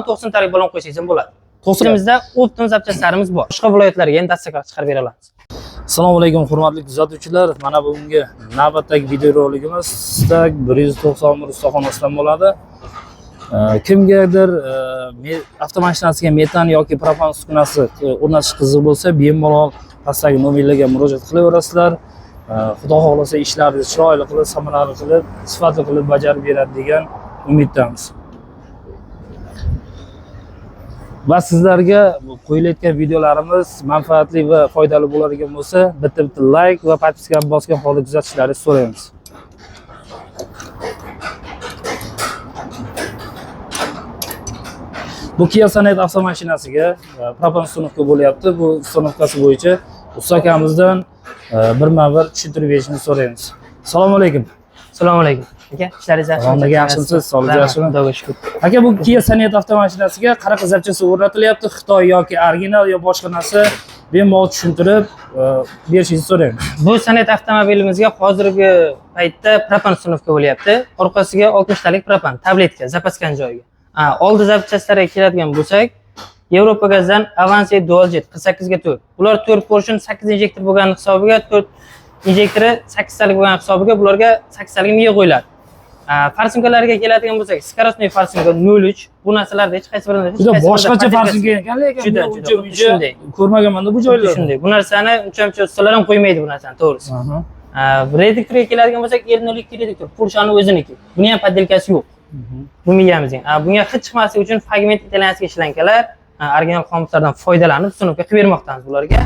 90 talik balon qo'ysangiz ham bo'ladi. 90. Bizda optim zapchastlarimiz bor. Boshqa viloyatlarga ham dastakor chiqarib bera olamiz. Assalomu alaykum hurmatli kuzatuvchilar. Mana bugungi navbatdagi videorolikimiz Stak 191 ustaxonasidan bo'ladi. Kimgadir avtomashinasiga metan yoki propan uskunasi o'rnatish qiziq bo'lsa, bemalol pastdagi nomerlarga murojaat qilaverasizlar. Xudo xohlasa ishlaringizni chiroyli qilib, samarali qilib, sifatli qilib bajarib beradi degan umiddamiz. Va sizlarga qo'yilayotgan videolarimiz manfaatli va foydali bo'ladigan bo'lsa, bitta like va podpiskani bosgan holda kuzatishlaringizni so'raymiz. Bu Kia Sonet avtomashinasiga propan ustunovka bo'lyapti. Bu ustunovkasi bo'yicha usta akamizdan birma-bir tushuntirib berishni so'raymiz. Assalomu alaykum. Assalomu alaykum. Aka, ishlaringiz yaxshimi? Yaxshimisiz? Sog'ligingiz yaxshimi? Xudoga shukr. Aka, bu Kia Sonet avtomashinasiga qanaqa zapchasi o'rnatilyapti? Xitoy yoki original yo boshqa narsa bemalol tushuntirib berishingizni so'raymiz. Bu Sonet avtomobilimizga hozirgi paytda propan ustunovka bo'lyapti. Orqasiga 60 talik propan tabletka zapaskan joyiga. Oldi zapchastlariga keladigan bo'lsak, Yevropa gazdan Avansi Dualjet 48 ga 4. Ular 4 portion 8 injektor bo'lgan hisobiga 4 injektori 8 talik bo'lgan hisobiga bularga 8 talik miya qo'yiladi. Farsimkalarga keladigan bo'lsak, скоростной farsimka 03. Bu narsalarda hech qaysi birida juda boshqacha farsimka ekan, lekin juda shunday ko'rmaganman-da bu joylarda. Shunday. Bu narsani uncha ustalar ham qo'ymaydi bu narsani, to'g'risi. Reduktorga keladigan bo'lsak, 50 reduktor, Porsche'ning o'ziniki. Buni ham poddelkasi yo'q. Bu miyamizning. Bunga hid chiqmasligi uchun fragment italiyanskiy ishlankalar, original xomutlardan foydalanib ustunovka qilib bermoqdamiz bularga.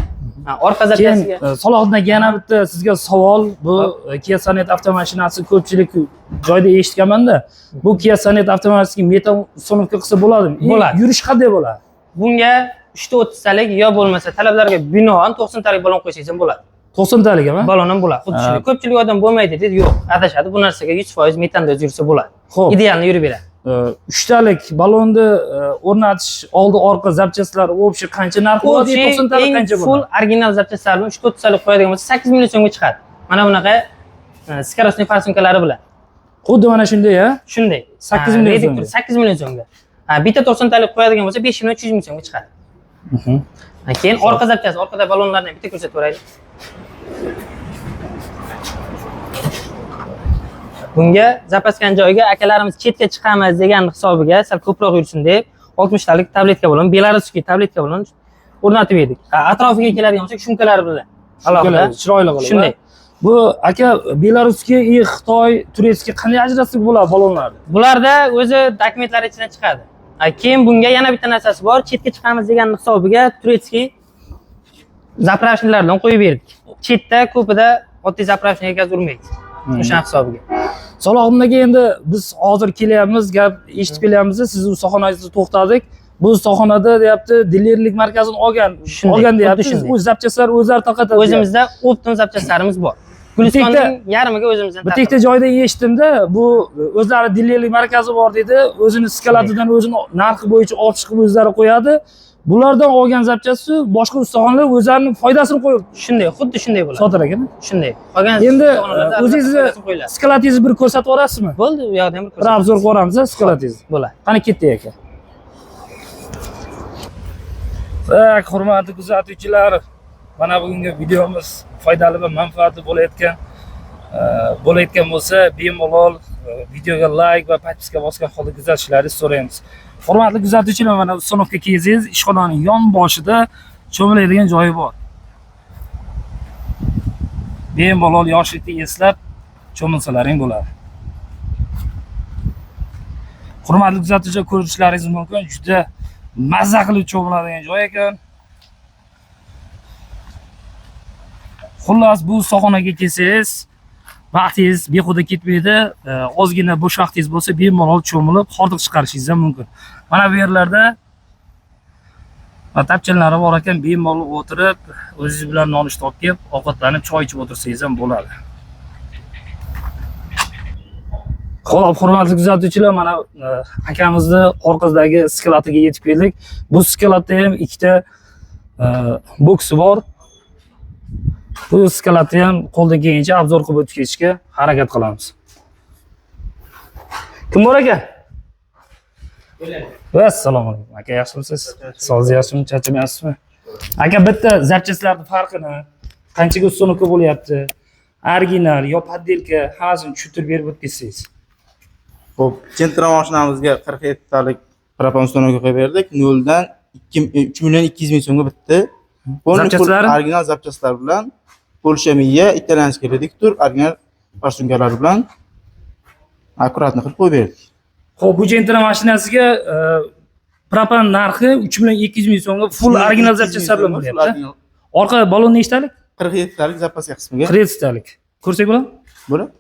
Orqa zapchasiga. Salohiddin aka, yana bitta sizga savol. Bu Kia Sonet avtomashinasi ko'pchilik joyda eshitganman-da. Bu Kia Sonet avtomashinasiga metan ustunovka qilsa bo'ladimi? Bo'ladi. Yurish qanday bo'ladi? Bunga 3-30 talik yo bo'lmasa talablarga binoan 90 talik balon qo'ysangiz ham bo'ladi. 90 talik ham? Balon ham bo'ladi. Xuddi shunday. Ko'pchilik odam bo'lmaydi deydi, yo'q, adashadi. Bu narsaga 100% metanda yursa bo'ladi. Idealni yurib beradi. 3 talik balonni o'rnatish oldi orqa zapchaslar общий qancha narx bo'ladi? 90 talik qancha bo'ladi? Full original zapchaslar bilan 3-4 talik qo'yadigan bo'lsa 8 million so'mga chiqadi. Mana bunaqa скоростной farsimkalari bilan. Xuddi mana shunday, ha? Shunday. 8 million so'mga. 8 million so'mga. Bitta 90 talik qo'yadigan bo'lsa 5 million 300 ming so'mga chiqadi. Keyin orqa zapchasi, orqada balonlarni bitta ko'rsatib beraylik. Bunga zapaskan joyiga akalarimiz chetga chiqamiz degan hisobiga sal ko'proq yursin deb 60 talik tabletka bilan, belaruskiy tabletka bilan o'rnatib edik. Atrofiga keladigan bo'lsak, shumkalar bilan. Alohida chiroyli qilib. Shunday. Bu aka belaruskiy, Xitoy, turkiy qanday ajratsak bo'ladi balonlarni? Bularda o'zi dokumentlari ichidan chiqadi. Keyin bunga yana bitta narsasi bor. Chetga chiqamiz degan hisobiga turkiy zapravishnilardan qo'yib berdik. Chetda ko'pida oddiy zapravishni yetkazib urmaydi. O'sha hisobiga. Salohiddin aka, endi biz hozir kelyapmiz, gap eshitib kelyapmiz, siz ustaxonangizda to'xtadik. Bu ustaxonada deyapti, dilerlik markazini olgan deyapti. Siz o'z zapchaslar o'zlari taqatadi. O'zimizda optim zapchaslarimiz bor. Gulistonning yarmiga o'zimizdan taqatadi. Bitta joyda eshitdim-da, bu o'zlari dilerlik markazi bor dedi. O'zini skalatidan o'zini narxi bo'yicha olib chiqib o'zlari qo'yadi. Bulardan olgan zapchasi boshqa ustaxonalar o'zlarining foydasini qo'yib, shunday, xuddi shunday bo'ladi. Sotar ekan. Shunday. Qolgan endi o'zingizni skalatingizni bir ko'rsatib olasizmi? Bo'ldi, u yoqda ham bir ko'rsatib. Bir obzor ko'ramiz, skalatingizni. Bo'ladi. Qani ketdik aka. Tak, hurmatli kuzatuvchilar, mana bugungi videomiz foydali va manfaatli bo'layotgan bo'lsa, bemalol videoga like va podpiska bosgan holda kuzatishlaringizni so'raymiz. Hurmatli kuzatuvchilar, mana ustunovka kelsangiz, ishxonaning yon boshida cho'miladigan joyi bor. Bemalol yoshlikni eslab cho'milsalaring bo'ladi. Hurmatli kuzatuvchilar, ko'rishlaringiz mumkin, juda mazza qilib cho'miladigan joy ekan. Xullas, bu ustaxonaga kelsangiz, vaqtingiz behuda ketmaydi. Ozgina bo'sh vaqtingiz bo'lsa, bemalol cho'milib, hordiq chiqarishingiz ham mumkin. Mana bu yerlarda tapchanlari bor ekan, bemalol o'tirib, o'zingiz bilan nonushta olib kelib, ovqatlanib, choy ichib o'tirsangiz ham bo'ladi. Xo'p, hurmatli kuzatuvchilar, mana akamizni orqasidagi skalatiga yetib keldik. Bu skalatda ham ikkita boksi bor. Bu skalatni ham qo'ldan kelgancha obzor qilib o'tib ketishga harakat qilamiz. Kim bor aka? Assalomu alaykum. Aka yaxshimisiz? Sog'ingiz yaxshimi? Charchamayapsizmi? Aka bitta zapchastlarning farqini, qanchaga ustonovka bo'lyapti? Original yo poddelka hammasini tushuntirib berib o'tsangiz. Xo'p, Gentra mashinamizga 47 talik propan ustonovka qo'yib berdik. 0 dan 3 million 200 ming so'mga bitdi. Zapchastlari? Original zapchastlar bilan Polsha miya, italyanskiy reduktor, original farsunkalar bilan akkuratni qilib qo'yib berdik. Xo'p, bu Gentra mashinasiga propan narxi 3 million 200 ming so'mga full original zapchastlar bilan bo'lyapti. Orqa balon nechtalik? 47 talik zapaska qismiga. 47 talik. Ko'rsak bo'ladimi? Bo'ladi.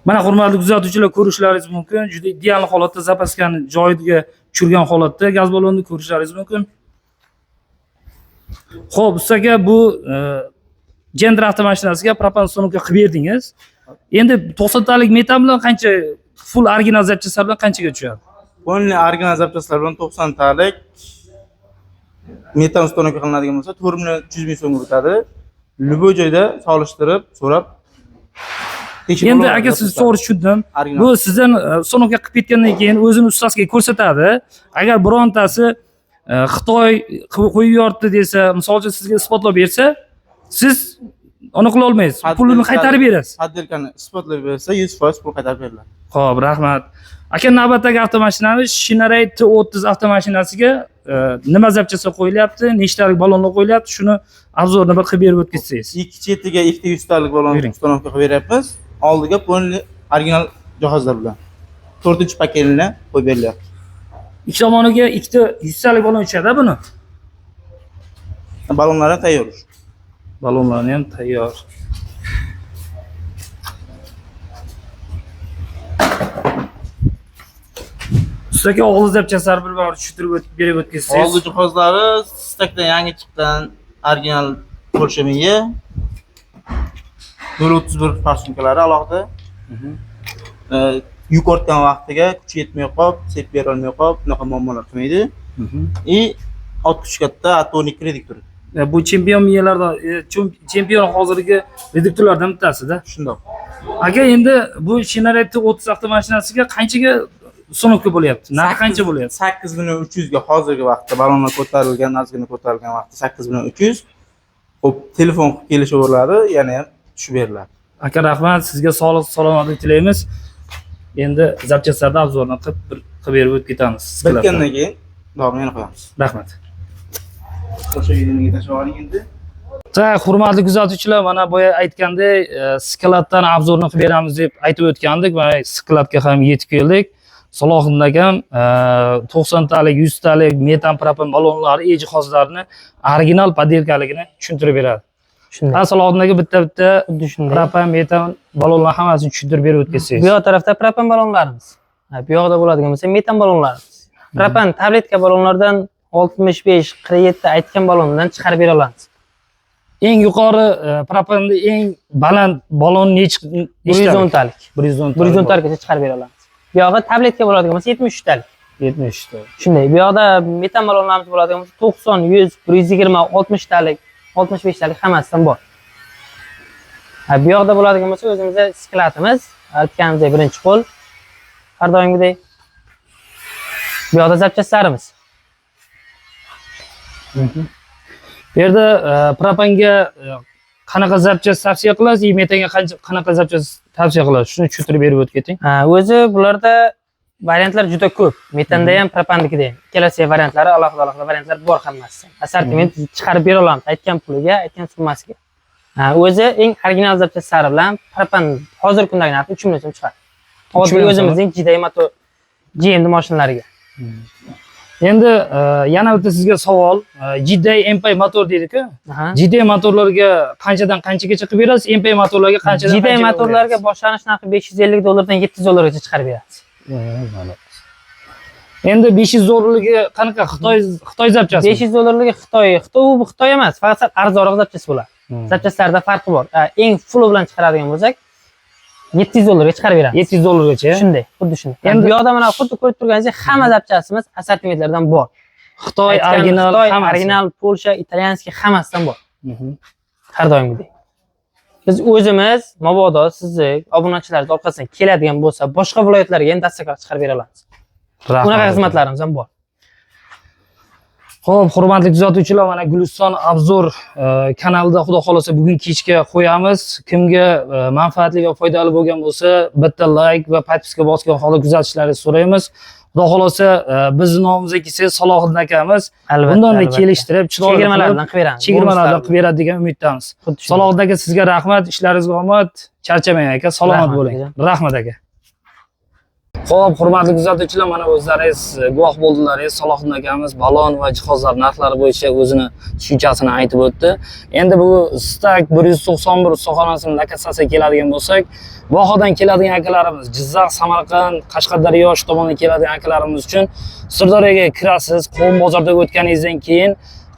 Mana hurmatli kuzatuvchilar, ko'rishlaringiz mumkin. Juda ideal holatda zapaskani joyiga tushirgan holatda gaz balonni ko'rishlaringiz mumkin. Xo'p, sizga bu Gentra avtomashinasiga propan ustonovka qilib berdingiz. Endi 90 talik metan bilan qancha full original zapchastlar bilan qanchaga tushadi? Only original zapchastlar bilan 90 talik metan ustonovka qilinadigan bo'lsa 4 million 300 ming so'mga bitadi. Любой joyda solishtirib, so'rab Endi aka siz to'g'ri tushundim. Bu sizdan ustonovka qilib ketgandan keyin o'zini ustasiga ko'rsatadi. Agar birontasi Xitoy qo'yib yordi desa, misol uchun sizga isbotlab bersa, siz uni qila olmaysiz. Pulini qaytarib berasiz. Poddelkani isbotlab bersa 100% pul qaytarib beriladi. Xo'p, rahmat. Aka navbatdagi avtomashinamiz Shinarey T30 avtomashinasiga nima zapchasi qo'yilyapti, nechtalik balonlar qo'yilyapti, shuni obzorni bir qilib berib o'tkazsangiz. Ikki chetiga 200 talik balon ustonovka qilib beryapmiz. Oldiga polni original jihozlar bilan 4-paketini qo'yib berilyapti. Ikki tomoniga ikkita 100 talik balon tushadi buni. Balonlar ham tayyor. Balonlarni ham tayyor. Sizga og'iz zapchastlari bir bor tushuntirib berib o'tkazsangiz. Oldi jihozlari stakdan yangi chiqqan original Polsha miya 0.31 farsunkalari alohida. Yuk ortgan vaqtiga kuchi yetmay qolib, sep bera olmay qolib, bunaqa muammolar qilmaydi. Ot kuchi katta, atonik reduktor. Bu chempion miyalardan, chempion hozirgi reduktorlardan bittasida. Shundoq. Aka endi bu Shinarey T30 avtomashinasiga qanchaga ustonovka bo'lyapti? Narxi qancha bo'lyapti? 8 million 300 ga hozirgi vaqtda balonlar ko'tarilgan, nazgina ko'tarilgan vaqtda 8 million 300. Xo'p, telefon qilib kelishaveradi, yana ham tushib beriladi. Aka rahmat, sizga sog'lik, salomatlik tilaymiz. Endi zapchastlarni obzorni qilib berib o'tib ketamiz. Bitgandan keyin davomini yana qo'yamiz. Rahmat. O'sha videoni tashlab oling endi. Hurmatli kuzatuvchilar, mana boya aytgandek, skladdan obzorni qilib beramiz deb aytib o'tgandik. Mana skladga ham yetib keldik. Salohiddin akam 90 talik, 100 talik metan propan balonlari, jihozlarni original poddelkaligini tushuntirib beradi. Shunday. Salohiddin aka bitta Xuddi shunday. propan metan balonlar hammasini tushuntirib berib o'tkazsangiz. Bu yoq tarafda propan balonlarimiz. Bu yoqda bo'ladigan bo'lsa metan balonlarimiz. Propan tabletka balonlardan 65-47 aytgan balondan chiqarib bera olamiz. Eng yuqori propanda eng baland balon nechta? 110 talik. 110 talikgacha chiqarib bera olamiz. Bu yoqda tabletka bo'ladigan bo'lsa 73 talik. 70 ta. Shunday. Bu yoqda metan balonlarimiz bo'ladigan bo'lsa 90, 100, 120, 60 talik, 65 talik hammasidan bor. Bu yoqda bo'ladigan bo'lsa o'zimizda skladimiz, aytganimizdek birinchi qo'l. Har doimgidek. Bu yoqda zapchastlarimiz. Bu yerda propanga qanaqa zapchast tavsiya qilasiz, metanga qanaqa zapchast tavsiya qilasiz? Shuni tushuntirib berib o'tgating. O'zi bularda variantlar juda ko'p. Metanda ham, propandagida ham. Ikkalasi variantlari alohida variantlar bor hammasi. Assortiment chiqarib bera olamiz aytgan puliga, aytgan summasiga. O'zi eng original zapchastlari bilan propan hozirgi kundagi narxi 3 million so'm chiqadi. Hozir o'zimizning GDI motor GMD mashinalariga. Endi yana bitta sizga savol. GDI MPI motor deydi-ku. GDI motorlarga qanchadan qanchagacha qilib berasiz? MPI motorlarga qanchadan qanchaga? GDI motorlarga boshlanish narxi $550 dan $700 chiqarib beramiz. Endi 500 dollarligi qanaqa Xitoy zapchasi? $500 Xitoy emas, faqat arzonroq zapchasi bo'ladi. Zapchastlarda farqi bor. Eng full bilan chiqaradigan bo'lsak $700 chiqarib beramiz. $700gacha. Shunday, xuddi shunday. Endi bu yoqda mana xuddi ko'rib turganingizdek, hamma zapchasimiz assortimentlardan bor. Xitoy original, Polsha, italyanskiy hammasidan bor. Har doimgidek. Biz o'zimiz mabodo sizni obunachilaringiz orqasidan keladigan bo'lsa, boshqa viloyatlarga ham dastaklar chiqarib bera olamiz. Unaqa xizmatlarimiz ham bor. Xo'p, hurmatli kuzatuvchilar, mana Guliston Obzor kanalida xudo xolosa bugun kechga qo'yamiz. Kimga manfaatli va foydali bo'lgan bo'lsa, bitta like va podpiska bosgan holda kuzatishlaringizni so'raymiz. Xudo xolosa bizni nomimizga kelsangiz Salohiddin akamiz bundan kelishtirib, chiroyli chegirmalardan qilib beramiz. Chegirmalardan qilib beradi degan umiddamiz. Salohiddin aka, sizga rahmat, ishlaringizga omad, charchamang aka, salomat bo'ling. Rahmat aka. Xo'p, hurmatli kuzatuvchilar, mana o'zlaringiz guvoh bo'ldilaringiz. Salohiddin akamiz balon va jihozlar narxlari bo'yicha o'zini tushunchasini aytib o'tdi. Endi bu Stak 191 ustaxonasining lokatsiyasiga keladigan bo'lsak, Vohadan keladigan akalarimiz, Jizzax, Samarqand, Qashqadaryo tomondan keladigan akalarimiz uchun Sirdaryoga kirasiz, Qovun bozorda o'tganingizdan keyin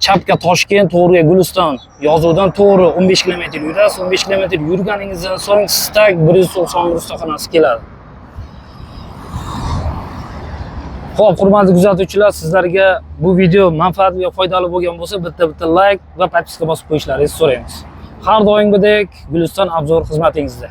chapga Toshkent, to'g'riga Guliston yozuvidan to'g'ri 15 km yurasiz. 15 km yurganingizdan so'ng Stak 191 ustaxonasi keladi. Xo'p, hurmatli kuzatuvchilar, sizlarga bu video manfaatli va foydali bo'lgan bo'lsa, bitta like va podpiska bosib qo'yishlaringizni so'raymiz. Har doimgidek Guliston Obzor xizmatingizda.